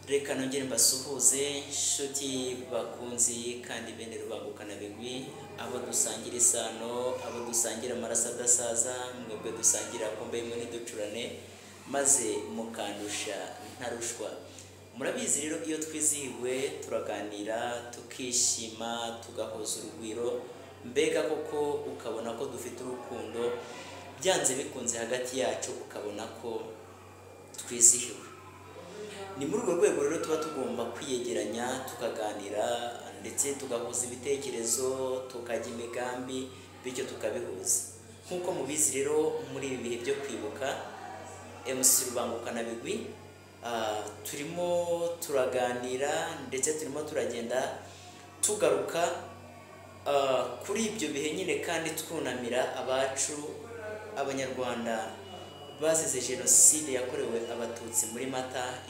Reka nongere mbasuhuze nshuti bakunzi kandi bene rubangukana bigwi, abo dusangira isano, abo dusangira amaraso adasaza, mwebwe dusangira kombe imwe ntiducurane maze mukandusha ntarushwa. Murabizi rero iyo twizihiwe turaganira, tukishima, tugahoza urugwiro, mbega koko ukabona ko dufite urukundo, byanze bikunze hagati yacu ukabona ko twizihiwe. Ni muri urwo rwego rero tuba tugomba kwiyegeranya, tukaganira ndetse tugahuza ibitekerezo, tukajya imigambi, bityo tukabihuza. Nk'uko mubizi rero muri ibi bihe byo kwibuka MC Rubangukana bigwi, turimo turaganira ndetse turimo turagenda tugaruka kuri ibyo bihe nyine, kandi twunamira abacu abanyarwanda bazize jenoside yakorewe abatutsi muri Mata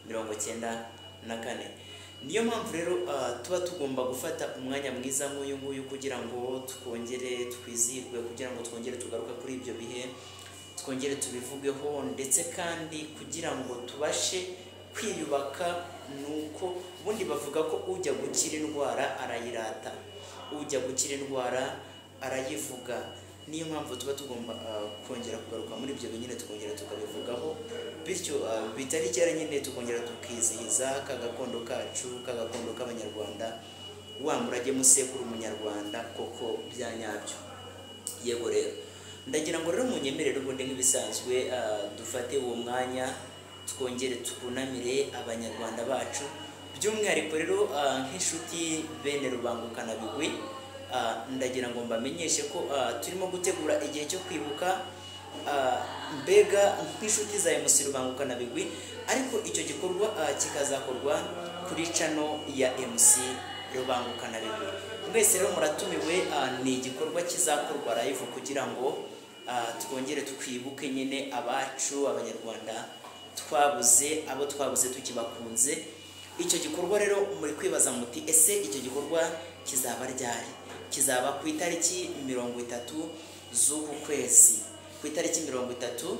1994. Niyo mpamvu rero tuba tugomba gufata umwanya mwiza nk'uyu nguyu kugira ngo twongere twizihirwe, kugira ngo twongere tugaruka kuri ibyo bihe, twongere tubivugeho, ndetse kandi kugira ngo tubashe kwiyubaka. Nuko ubundi bavuga ko ujya gukira indwara arayirata, ujya gukira indwara arayivuga. Niyo mpamvu tuba tugomba kongera kugaruka muri ibyo binyine, tukongera tukabivugaho, bityo bitari cyane nyine tukongera tukizihiza kagakondo kacu, kagakondo k'abanyarwanda, wa murage musekuru umunyarwanda koko byanyabyo. Yego rero ndagira ngo rero munyemerere ubundi nk'ibisanzwe dufate uwo mwanya twongere tukunamire abanyarwanda bacu, by'umwihariko rero nk'inshuti bene Rubangukana bigwi. Ndagira ngo mbamenyeshe ko turimo gutegura igihe cyo kwibuka, mbega nk'inshuti za MC Rubangukana bigwi, ariko icyo gikorwa kikazakorwa kuri channel ya MC Rubangukana bigwi. Mwese rero muratumiwe, ni igikorwa kizakorwa live kugira ngo twongere twibuke nyine abacu abanyarwanda twabuze, abo twabuze tukibakunze. Icyo gikorwa rero muri kwibaza muti ese icyo gikorwa kizaba ryari? Kizaba ku itariki 30 z'uku kwezi. Ku itariki 30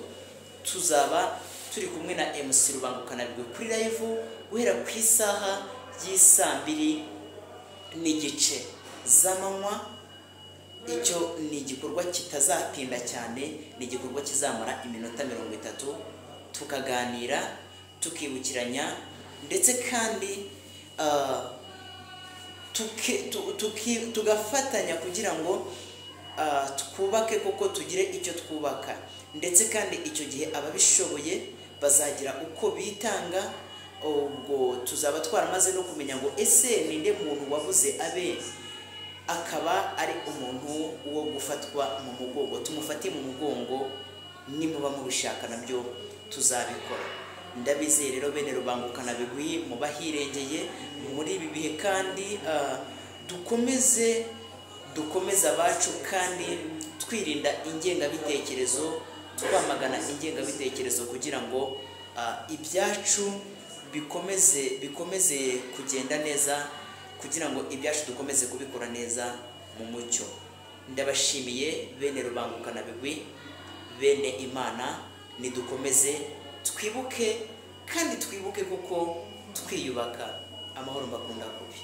tuzaba turi kumwe na MC Rubangukana bigwi kuri live guhera ku isaha y'isambiri n'igice z'amanywa. Icyo ni igikorwa kitazatinda cyane, ni igikorwa kizamara iminota 30, tukaganira, tukibukiranya, ndetse kandi tugafatanya kugira ngo twubake koko, tugire icyo twubaka. Ndetse kandi icyo gihe ababishoboye bazagira uko bitanga, ubwo tuzaba twaramaze no kumenya ngo ese ninde muntu wabuze abe akaba ari umuntu wo gufatwa mu mugongo, tumufate mu mugongo. Nimuba mubishaka nabyo tuzabikora. Ndabizeye rero bene Rubangukana bigwi mubahirengeye muri ibi bihe, kandi dukomeze abacu, kandi twirinda ingengabitekerezo, twamagana ingengabitekerezo kugira ngo ibyacu bikomeze kugenda neza, kugira ngo ibyacu dukomeze kubikora neza mu mucyo. Ndabashimiye bene Rubangukana bigwi, bene Imana, nidukomeze twibuke, kandi twibuke kuko twiyubaka. Amahoro mbakunda kubi.